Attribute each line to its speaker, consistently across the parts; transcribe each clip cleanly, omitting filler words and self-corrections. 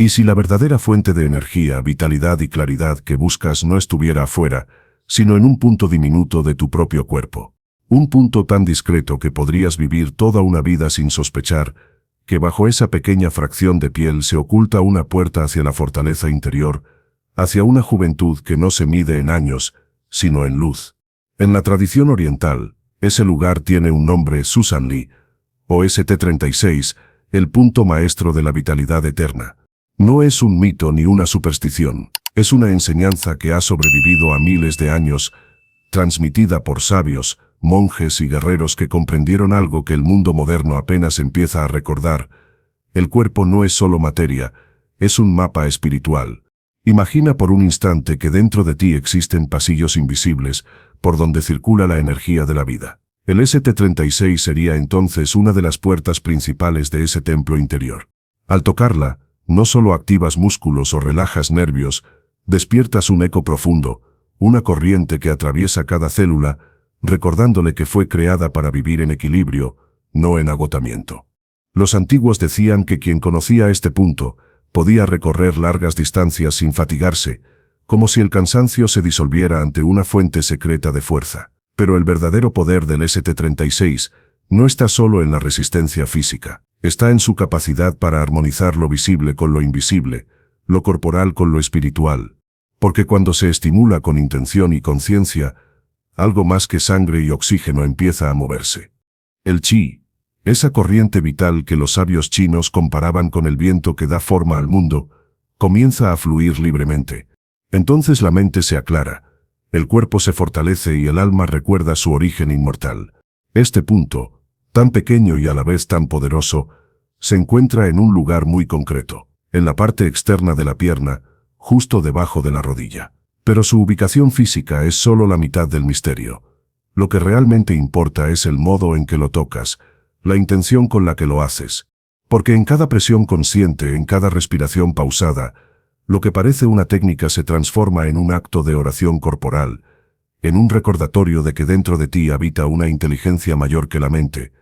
Speaker 1: ¿Y si la verdadera fuente de energía, vitalidad y claridad que buscas no estuviera afuera, sino en un punto diminuto de tu propio cuerpo? Un punto tan discreto que podrías vivir toda una vida sin sospechar que bajo esa pequeña fracción de piel se oculta una puerta hacia la fortaleza interior, hacia una juventud que no se mide en años, sino en luz. En la tradición oriental, ese lugar tiene un nombre, Susanli, o ST36, el punto maestro de la vitalidad eterna. No es un mito ni una superstición, es una enseñanza que ha sobrevivido a miles de años, transmitida por sabios, monjes y guerreros que comprendieron algo que el mundo moderno apenas empieza a recordar. El cuerpo no es solo materia, es un mapa espiritual. Imagina por un instante que dentro de ti existen pasillos invisibles, por donde circula la energía de la vida. El ST36 sería entonces una de las puertas principales de ese templo interior. Al tocarla, no solo activas músculos o relajas nervios, despiertas un eco profundo, una corriente que atraviesa cada célula, recordándole que fue creada para vivir en equilibrio, no en agotamiento. Los antiguos decían que quien conocía este punto podía recorrer largas distancias sin fatigarse, como si el cansancio se disolviera ante una fuente secreta de fuerza. Pero el verdadero poder del ST36 no está solo en la resistencia física, está en su capacidad para armonizar lo visible con lo invisible, lo corporal con lo espiritual. Porque cuando se estimula con intención y conciencia, algo más que sangre y oxígeno empieza a moverse. El chi, esa corriente vital que los sabios chinos comparaban con el viento que da forma al mundo, comienza a fluir libremente. Entonces la mente se aclara, el cuerpo se fortalece y el alma recuerda su origen inmortal. Este punto, tan pequeño y a la vez tan poderoso, se encuentra en un lugar muy concreto, en la parte externa de la pierna, justo debajo de la rodilla. Pero su ubicación física es solo la mitad del misterio. Lo que realmente importa es el modo en que lo tocas, la intención con la que lo haces. Porque en cada presión consciente, en cada respiración pausada, lo que parece una técnica se transforma en un acto de oración corporal, en un recordatorio de que dentro de ti habita una inteligencia mayor que la mente.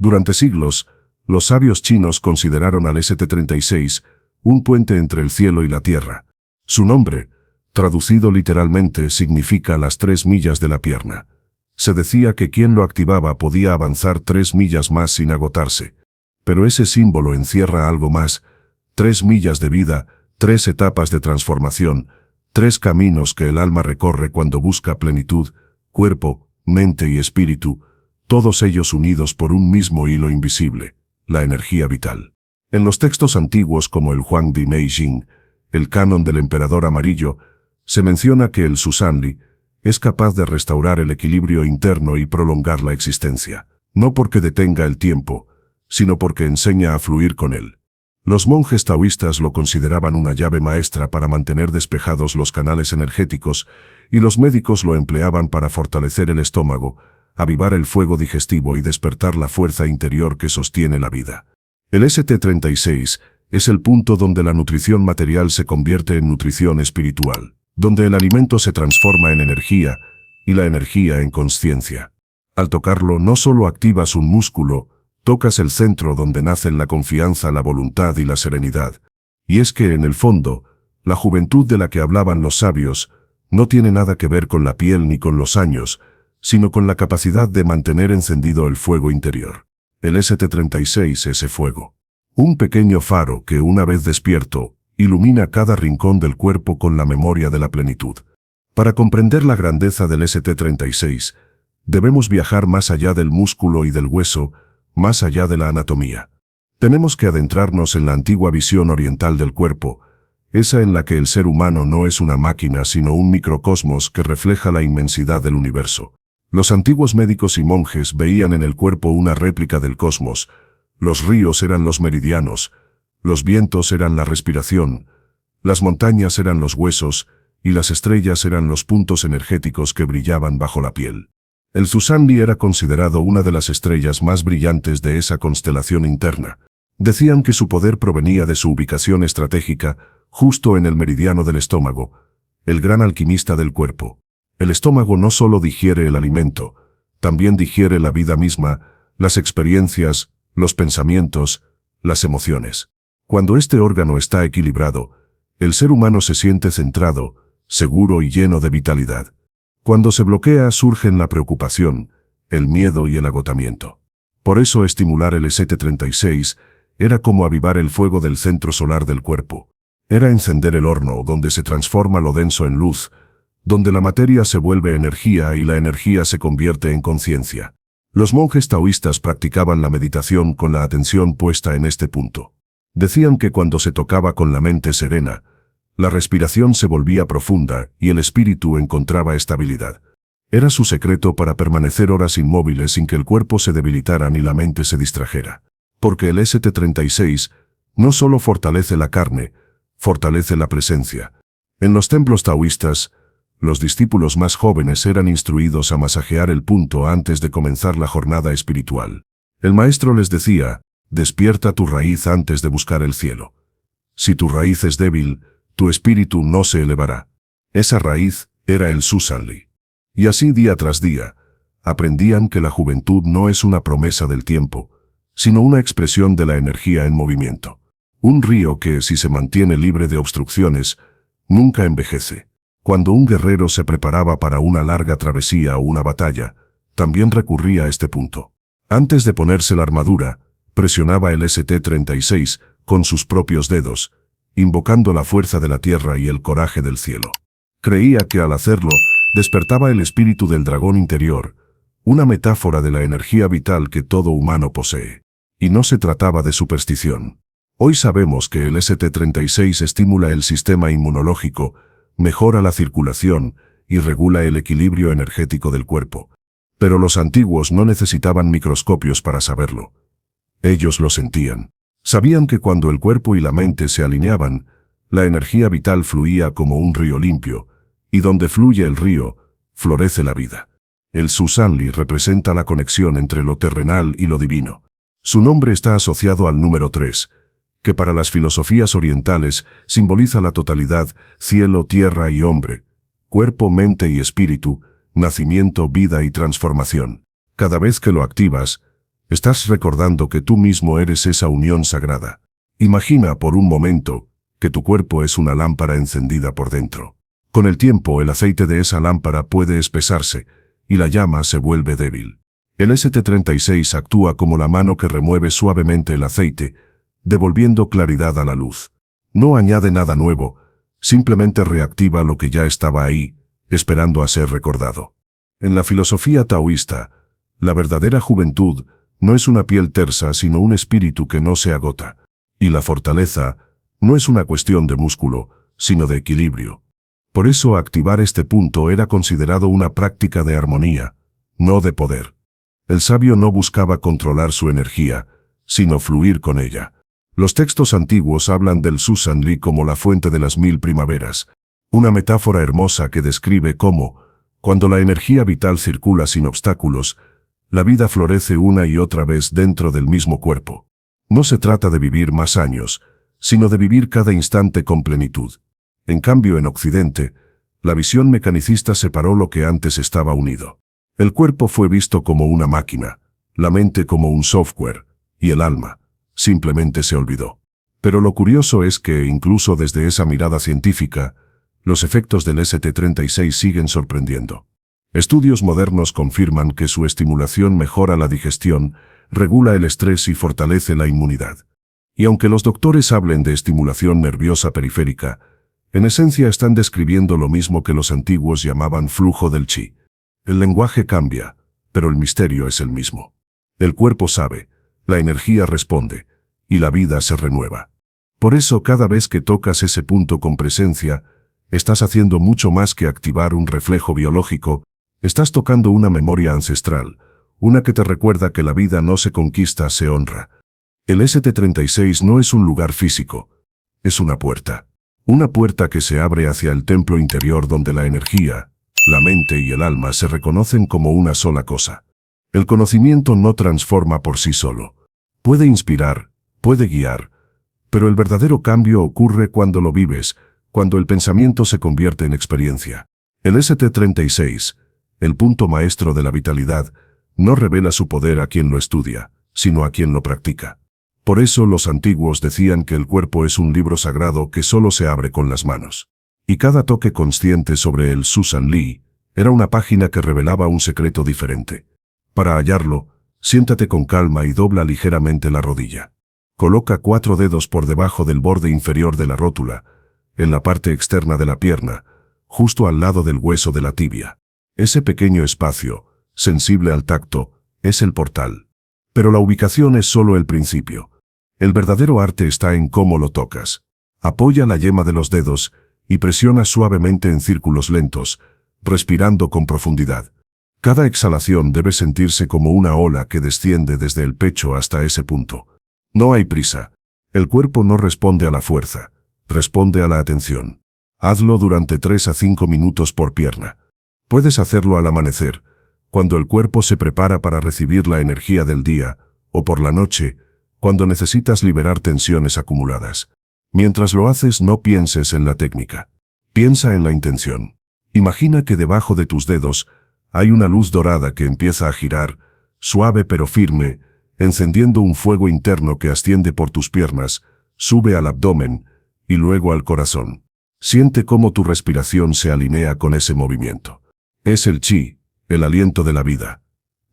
Speaker 1: Durante siglos, los sabios chinos consideraron al ST36 un puente entre el cielo y la tierra. Su nombre, traducido literalmente, significa las 3 millas de la pierna. Se decía que quien lo activaba podía avanzar 3 millas más sin agotarse. Pero ese símbolo encierra algo más, 3 millas de vida, 3 etapas de transformación, 3 caminos que el alma recorre cuando busca plenitud, cuerpo, mente y espíritu, todos ellos unidos por un mismo hilo invisible, la energía vital. En los textos antiguos como el Huangdi Meijing, el canon del emperador amarillo, se menciona que el Susanli es capaz de restaurar el equilibrio interno y prolongar la existencia, no porque detenga el tiempo, sino porque enseña a fluir con él. Los monjes taoístas lo consideraban una llave maestra para mantener despejados los canales energéticos, y los médicos lo empleaban para fortalecer el estómago, avivar el fuego digestivo y despertar la fuerza interior que sostiene la vida. El ST36 es el punto donde la nutrición material se convierte en nutrición espiritual, donde el alimento se transforma en energía y la energía en consciencia. Al tocarlo no solo activas un músculo, tocas el centro donde nacen la confianza, la voluntad y la serenidad. Y es que, en el fondo, la juventud de la que hablaban los sabios no tiene nada que ver con la piel ni con los años, sino con la capacidad de mantener encendido el fuego interior. El ST36 es ese fuego. Un pequeño faro que, una vez despierto, ilumina cada rincón del cuerpo con la memoria de la plenitud. Para comprender la grandeza del ST36, debemos viajar más allá del músculo y del hueso, más allá de la anatomía. Tenemos que adentrarnos en la antigua visión oriental del cuerpo, esa en la que el ser humano no es una máquina sino un microcosmos que refleja la inmensidad del universo. Los antiguos médicos y monjes veían en el cuerpo una réplica del cosmos. Los ríos eran los meridianos, los vientos eran la respiración, las montañas eran los huesos y las estrellas eran los puntos energéticos que brillaban bajo la piel. El Susanli era considerado una de las estrellas más brillantes de esa constelación interna. Decían que su poder provenía de su ubicación estratégica, justo en el meridiano del estómago, el gran alquimista del cuerpo. El estómago no solo digiere el alimento, también digiere la vida misma, las experiencias, los pensamientos, las emociones. Cuando este órgano está equilibrado, el ser humano se siente centrado, seguro y lleno de vitalidad. Cuando se bloquea surgen la preocupación, el miedo y el agotamiento. Por eso estimular el ST36 era como avivar el fuego del centro solar del cuerpo. Era encender el horno donde se transforma lo denso en luz, donde la materia se vuelve energía y la energía se convierte en conciencia. Los monjes taoístas practicaban la meditación con la atención puesta en este punto. Decían que cuando se tocaba con la mente serena, la respiración se volvía profunda y el espíritu encontraba estabilidad. Era su secreto para permanecer horas inmóviles sin que el cuerpo se debilitara ni la mente se distrajera. Porque el ST36 no solo fortalece la carne, fortalece la presencia. En los templos taoístas, los discípulos más jóvenes eran instruidos a masajear el punto antes de comenzar la jornada espiritual. El maestro les decía, despierta tu raíz antes de buscar el cielo. Si tu raíz es débil, tu espíritu no se elevará. Esa raíz era el Susanli. Y así día tras día, aprendían que la juventud no es una promesa del tiempo, sino una expresión de la energía en movimiento. Un río que, si se mantiene libre de obstrucciones, nunca envejece. Cuando un guerrero se preparaba para una larga travesía o una batalla, también recurría a este punto. Antes de ponerse la armadura, presionaba el ST36 con sus propios dedos, invocando la fuerza de la tierra y el coraje del cielo. Creía que al hacerlo, despertaba el espíritu del dragón interior, una metáfora de la energía vital que todo humano posee. Y no se trataba de superstición. Hoy sabemos que el ST36 estimula el sistema inmunológico, mejora la circulación y regula el equilibrio energético del cuerpo. Pero los antiguos no necesitaban microscopios para saberlo. Ellos lo sentían. Sabían que cuando el cuerpo y la mente se alineaban, la energía vital fluía como un río limpio, y donde fluye el río, florece la vida. El Susanli representa la conexión entre lo terrenal y lo divino. Su nombre está asociado al número 3, que para las filosofías orientales simboliza la totalidad, cielo, tierra y hombre, cuerpo, mente y espíritu, nacimiento, vida y transformación. Cada vez que lo activas, estás recordando que tú mismo eres esa unión sagrada. Imagina por un momento que tu cuerpo es una lámpara encendida por dentro. Con el tiempo el aceite de esa lámpara puede espesarse y la llama se vuelve débil. El ST36 actúa como la mano que remueve suavemente el aceite, devolviendo claridad a la luz. No añade nada nuevo, simplemente reactiva lo que ya estaba ahí, esperando a ser recordado. En la filosofía taoísta, la verdadera juventud no es una piel tersa sino un espíritu que no se agota. Y la fortaleza no es una cuestión de músculo, sino de equilibrio. Por eso activar este punto era considerado una práctica de armonía, no de poder. El sabio no buscaba controlar su energía, sino fluir con ella. Los textos antiguos hablan del Susanli como la fuente de las 1000 primaveras, una metáfora hermosa que describe cómo, cuando la energía vital circula sin obstáculos, la vida florece una y otra vez dentro del mismo cuerpo. No se trata de vivir más años, sino de vivir cada instante con plenitud. En cambio, en Occidente, la visión mecanicista separó lo que antes estaba unido. El cuerpo fue visto como una máquina, la mente como un software, y el alma simplemente se olvidó. Pero lo curioso es que, incluso desde esa mirada científica, los efectos del ST36 siguen sorprendiendo. Estudios modernos confirman que su estimulación mejora la digestión, regula el estrés y fortalece la inmunidad. Y aunque los doctores hablen de estimulación nerviosa periférica, en esencia están describiendo lo mismo que los antiguos llamaban flujo del chi. El lenguaje cambia, pero el misterio es el mismo. El cuerpo sabe, la energía responde, y la vida se renueva. Por eso cada vez que tocas ese punto con presencia, estás haciendo mucho más que activar un reflejo biológico, estás tocando una memoria ancestral, una que te recuerda que la vida no se conquista, se honra. El ST36 no es un lugar físico, es una puerta. Una puerta que se abre hacia el templo interior donde la energía, la mente y el alma se reconocen como una sola cosa. El conocimiento no transforma por sí solo. Puede inspirar, puede guiar, pero el verdadero cambio ocurre cuando lo vives, cuando el pensamiento se convierte en experiencia. El ST36, el punto maestro de la vitalidad, no revela su poder a quien lo estudia, sino a quien lo practica. Por eso los antiguos decían que el cuerpo es un libro sagrado que solo se abre con las manos. Y cada toque consciente sobre el Susan Lee era una página que revelaba un secreto diferente. Para hallarlo, siéntate con calma y dobla ligeramente la rodilla. Coloca 4 dedos por debajo del borde inferior de la rótula, en la parte externa de la pierna, justo al lado del hueso de la tibia. Ese pequeño espacio, sensible al tacto, es el portal. Pero la ubicación es solo el principio. El verdadero arte está en cómo lo tocas. Apoya la yema de los dedos y presiona suavemente en círculos lentos, respirando con profundidad. Cada exhalación debe sentirse como una ola que desciende desde el pecho hasta ese punto. No hay prisa. El cuerpo no responde a la fuerza, responde a la atención. Hazlo durante 3 a 5 minutos por pierna. Puedes hacerlo al amanecer, cuando el cuerpo se prepara para recibir la energía del día, o por la noche, cuando necesitas liberar tensiones acumuladas. Mientras lo haces, no pienses en la técnica. Piensa en la intención. Imagina que debajo de tus dedos hay una luz dorada que empieza a girar, suave pero firme, encendiendo un fuego interno que asciende por tus piernas, sube al abdomen y luego al corazón. Siente cómo tu respiración se alinea con ese movimiento. Es el chi, el aliento de la vida,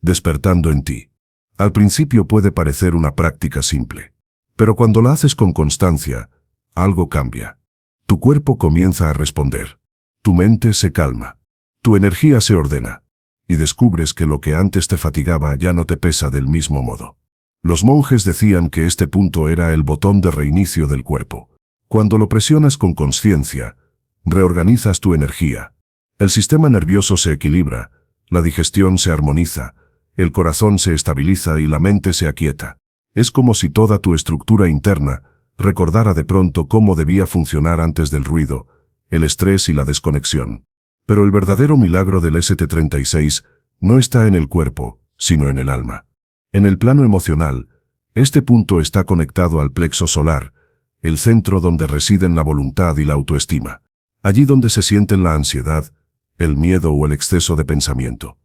Speaker 1: despertando en ti. Al principio puede parecer una práctica simple, pero cuando la haces con constancia, algo cambia. Tu cuerpo comienza a responder. Tu mente se calma. Tu energía se ordena. Y descubres que lo que antes te fatigaba ya no te pesa del mismo modo. Los monjes decían que este punto era el botón de reinicio del cuerpo. Cuando lo presionas con conciencia, reorganizas tu energía. El sistema nervioso se equilibra, la digestión se armoniza, el corazón se estabiliza y la mente se aquieta. Es como si toda tu estructura interna recordara de pronto cómo debía funcionar antes del ruido, el estrés y la desconexión. Pero el verdadero milagro del ST36 no está en el cuerpo, sino en el alma. En el plano emocional, este punto está conectado al plexo solar, el centro donde residen la voluntad y la autoestima. Allí donde se sienten la ansiedad, el miedo o el exceso de pensamiento.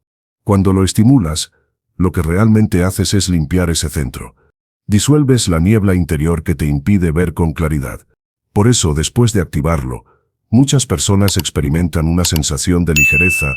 Speaker 1: Cuando lo estimulas, lo que realmente haces es limpiar ese centro. Disuelves la niebla interior que te impide ver con claridad. Por eso, después de activarlo, muchas personas experimentan una sensación de ligereza,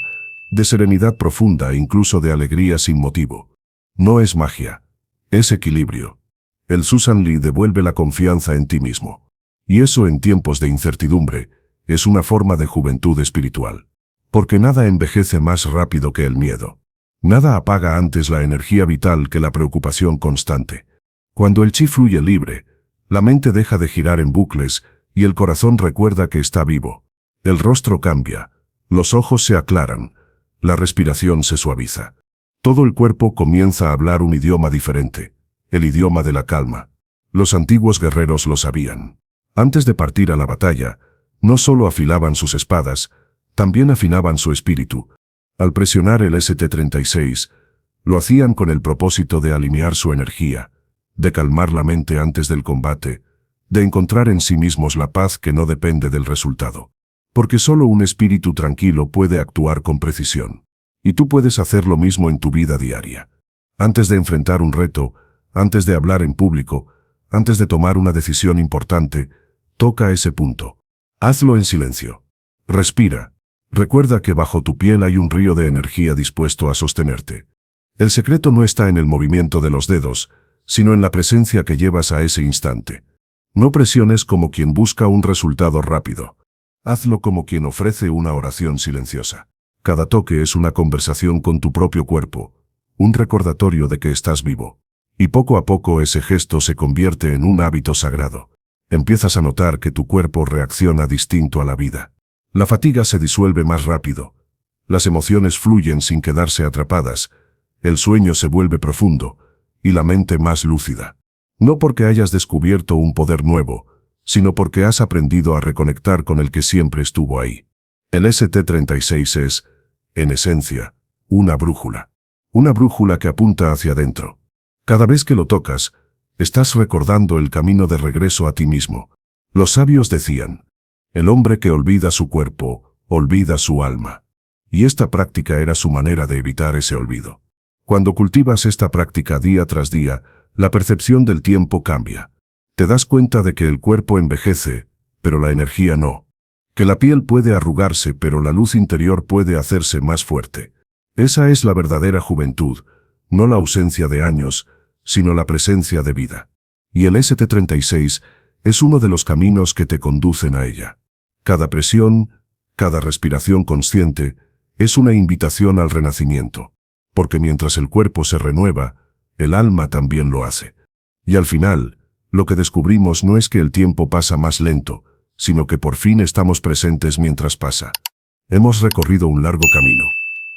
Speaker 1: de serenidad profunda e incluso de alegría sin motivo. No es magia, es equilibrio. El Susan Lee devuelve la confianza en ti mismo. Y eso en tiempos de incertidumbre es una forma de juventud espiritual. Porque nada envejece más rápido que el miedo. Nada apaga antes la energía vital que la preocupación constante. Cuando el chi fluye libre, la mente deja de girar en bucles y el corazón recuerda que está vivo. El rostro cambia, los ojos se aclaran, la respiración se suaviza. Todo el cuerpo comienza a hablar un idioma diferente, el idioma de la calma. Los antiguos guerreros lo sabían. Antes de partir a la batalla, no solo afilaban sus espadas, también afinaban su espíritu. Al presionar el ST36, lo hacían con el propósito de alinear su energía, de calmar la mente antes del combate, de encontrar en sí mismos la paz que no depende del resultado. Porque solo un espíritu tranquilo puede actuar con precisión. Y tú puedes hacer lo mismo en tu vida diaria. Antes de enfrentar un reto, antes de hablar en público, antes de tomar una decisión importante, toca ese punto. Hazlo en silencio. Respira. Recuerda que bajo tu piel hay un río de energía dispuesto a sostenerte. El secreto no está en el movimiento de los dedos, sino en la presencia que llevas a ese instante. No presiones como quien busca un resultado rápido. Hazlo como quien ofrece una oración silenciosa. Cada toque es una conversación con tu propio cuerpo, un recordatorio de que estás vivo. Y poco a poco ese gesto se convierte en un hábito sagrado. Empiezas a notar que tu cuerpo reacciona distinto a la vida. La fatiga se disuelve más rápido. Las emociones fluyen sin quedarse atrapadas. El sueño se vuelve profundo y la mente más lúcida. No porque hayas descubierto un poder nuevo, sino porque has aprendido a reconectar con el que siempre estuvo ahí. El ST36 es, en esencia, una brújula. Una brújula que apunta hacia adentro. Cada vez que lo tocas, estás recordando el camino de regreso a ti mismo. Los sabios decían, el hombre que olvida su cuerpo, olvida su alma. Y esta práctica era su manera de evitar ese olvido. Cuando cultivas esta práctica día tras día, la percepción del tiempo cambia. Te das cuenta de que el cuerpo envejece, pero la energía no. Que la piel puede arrugarse, pero la luz interior puede hacerse más fuerte. Esa es la verdadera juventud, no la ausencia de años, sino la presencia de vida. Y el ST36 es uno de los caminos que te conducen a ella. Cada presión, cada respiración consciente, es una invitación al renacimiento. Porque mientras el cuerpo se renueva, el alma también lo hace. Y al final, lo que descubrimos no es que el tiempo pasa más lento, sino que por fin estamos presentes mientras pasa. Hemos recorrido un largo camino.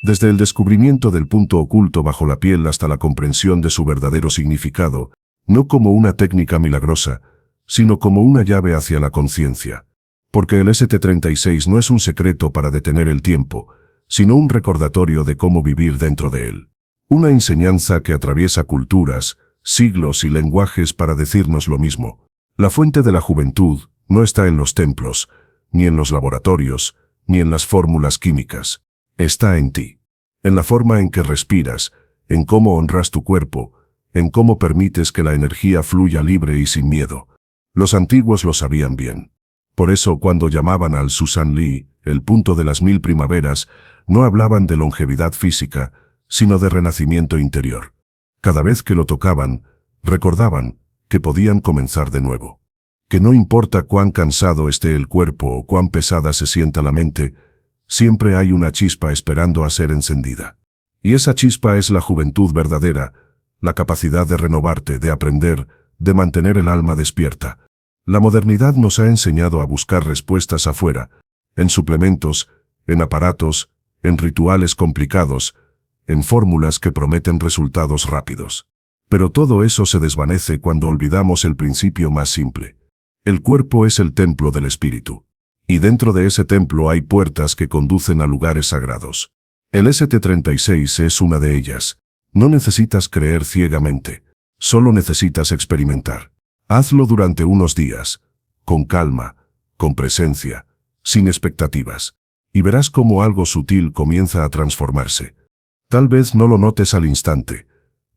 Speaker 1: Desde el descubrimiento del punto oculto bajo la piel hasta la comprensión de su verdadero significado, no como una técnica milagrosa, sino como una llave hacia la conciencia. Porque el ST36 no es un secreto para detener el tiempo, sino un recordatorio de cómo vivir dentro de él. Una enseñanza que atraviesa culturas, siglos y lenguajes para decirnos lo mismo. La fuente de la juventud no está en los templos, ni en los laboratorios, ni en las fórmulas químicas. Está en ti. En la forma en que respiras, en cómo honras tu cuerpo, en cómo permites que la energía fluya libre y sin miedo. Los antiguos lo sabían bien. Por eso cuando llamaban al Susan Lee, el punto de las 1000 primaveras, no hablaban de longevidad física, sino de renacimiento interior. Cada vez que lo tocaban, recordaban que podían comenzar de nuevo. Que no importa cuán cansado esté el cuerpo o cuán pesada se sienta la mente, siempre hay una chispa esperando a ser encendida. Y esa chispa es la juventud verdadera, la capacidad de renovarte, de aprender, de mantener el alma despierta. La modernidad nos ha enseñado a buscar respuestas afuera, en suplementos, en aparatos, en rituales complicados, en fórmulas que prometen resultados rápidos. Pero todo eso se desvanece cuando olvidamos el principio más simple. El cuerpo es el templo del espíritu. Y dentro de ese templo hay puertas que conducen a lugares sagrados. El ST36 es una de ellas. No necesitas creer ciegamente. Solo necesitas experimentar. Hazlo durante unos días, con calma, con presencia, sin expectativas. Y verás cómo algo sutil comienza a transformarse. Tal vez no lo notes al instante,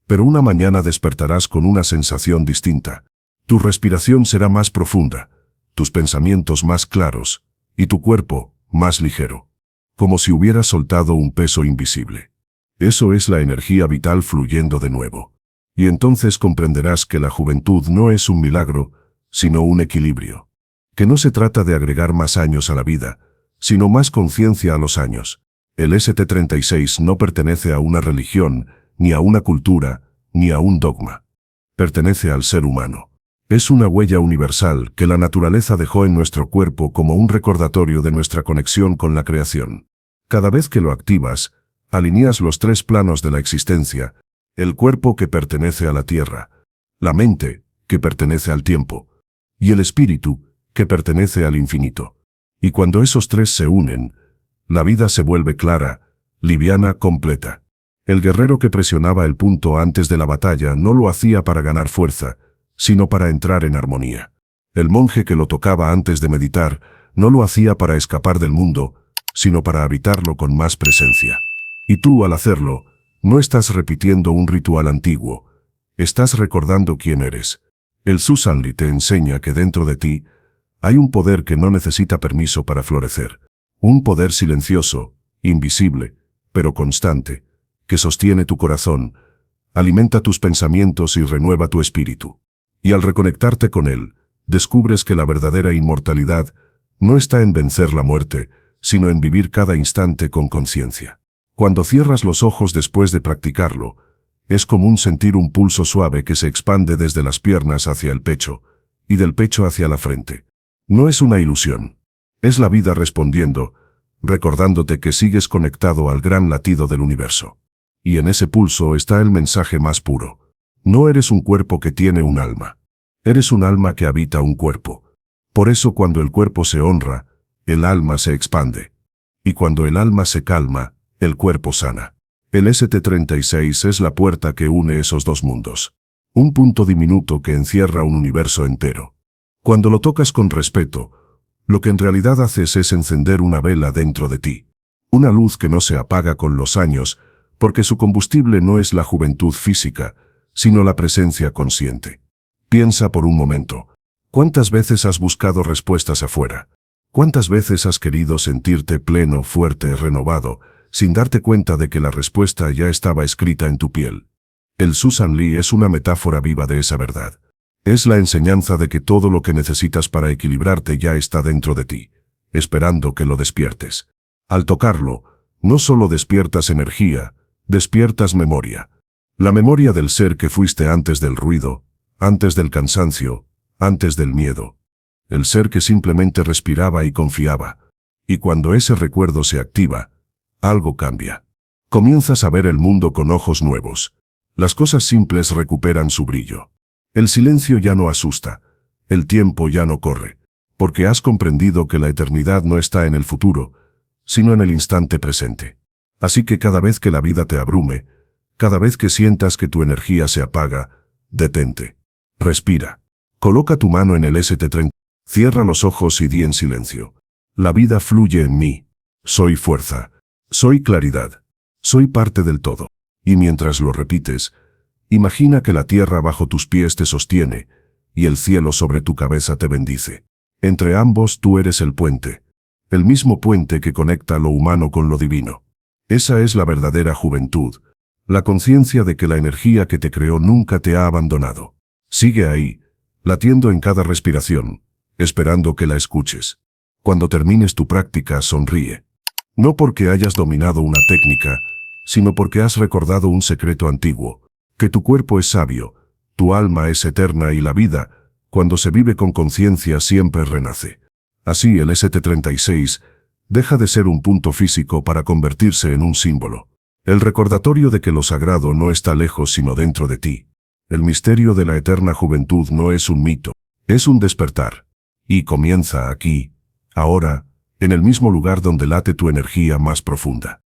Speaker 1: pero una mañana despertarás con una sensación distinta. Tu respiración será más profunda, tus pensamientos más claros, y tu cuerpo más ligero. Como si hubieras soltado un peso invisible. Eso es la energía vital fluyendo de nuevo. Y entonces comprenderás que la juventud no es un milagro, sino un equilibrio. Que no se trata de agregar más años a la vida, sino más conciencia a los años. El ST36 no pertenece a una religión, ni a una cultura, ni a un dogma. Pertenece al ser humano. Es una huella universal que la naturaleza dejó en nuestro cuerpo como un recordatorio de nuestra conexión con la creación. Cada vez que lo activas, alineas los 3 planos de la existencia, el cuerpo que pertenece a la tierra, la mente que pertenece al tiempo, y el espíritu que pertenece al infinito. Y cuando esos 3 se unen, la vida se vuelve clara, liviana, completa. El guerrero que presionaba el punto antes de la batalla no lo hacía para ganar fuerza, sino para entrar en armonía. El monje que lo tocaba antes de meditar no lo hacía para escapar del mundo, sino para habitarlo con más presencia. Y tú, al hacerlo, no estás repitiendo un ritual antiguo, estás recordando quién eres. El Susan Lee te enseña que dentro de ti hay un poder que no necesita permiso para florecer. Un poder silencioso, invisible, pero constante, que sostiene tu corazón, alimenta tus pensamientos y renueva tu espíritu. Y al reconectarte con él, descubres que la verdadera inmortalidad no está en vencer la muerte, sino en vivir cada instante con conciencia. Cuando cierras los ojos después de practicarlo, es común sentir un pulso suave que se expande desde las piernas hacia el pecho, y del pecho hacia la frente. No es una ilusión. Es la vida respondiendo, recordándote que sigues conectado al gran latido del universo. Y en ese pulso está el mensaje más puro. No eres un cuerpo que tiene un alma. Eres un alma que habita un cuerpo. Por eso cuando el cuerpo se honra, el alma se expande. Y cuando el alma se calma, el cuerpo sana. El ST36 es la puerta que une esos 2 mundos. Un punto diminuto que encierra un universo entero. Cuando lo tocas con respeto, lo que en realidad haces es encender una vela dentro de ti. Una luz que no se apaga con los años, porque su combustible no es la juventud física, sino la presencia consciente. Piensa por un momento. ¿Cuántas veces has buscado respuestas afuera? ¿Cuántas veces has querido sentirte pleno, fuerte, renovado, sin darte cuenta de que la respuesta ya estaba escrita en tu piel? El Susan Lee es una metáfora viva de esa verdad. Es la enseñanza de que todo lo que necesitas para equilibrarte ya está dentro de ti, esperando que lo despiertes. Al tocarlo, no solo despiertas energía, despiertas memoria. La memoria del ser que fuiste antes del ruido, antes del cansancio, antes del miedo. El ser que simplemente respiraba y confiaba. Y cuando ese recuerdo se activa, algo cambia. Comienzas a ver el mundo con ojos nuevos. Las cosas simples recuperan su brillo. El silencio ya no asusta. El tiempo ya no corre. Porque has comprendido que la eternidad no está en el futuro, sino en el instante presente. Así que cada vez que la vida te abrume, cada vez que sientas que tu energía se apaga, detente. Respira. Coloca tu mano en el ST30. Cierra los ojos y di en silencio. La vida fluye en mí. Soy fuerza. Soy claridad. Soy parte del todo. Y mientras lo repites, imagina que la tierra bajo tus pies te sostiene y el cielo sobre tu cabeza te bendice. Entre ambos tú eres el puente. El mismo puente que conecta lo humano con lo divino. Esa es la verdadera juventud. La conciencia de que la energía que te creó nunca te ha abandonado. Sigue ahí, latiendo en cada respiración, esperando que la escuches. Cuando termines tu práctica, sonríe. No porque hayas dominado una técnica, sino porque has recordado un secreto antiguo, que tu cuerpo es sabio, tu alma es eterna y la vida, cuando se vive con conciencia, siempre renace. Así el ST36 deja de ser un punto físico para convertirse en un símbolo. El recordatorio de que lo sagrado no está lejos sino dentro de ti. El misterio de la eterna juventud no es un mito, es un despertar. Y comienza aquí, ahora, en el mismo lugar donde late tu energía más profunda.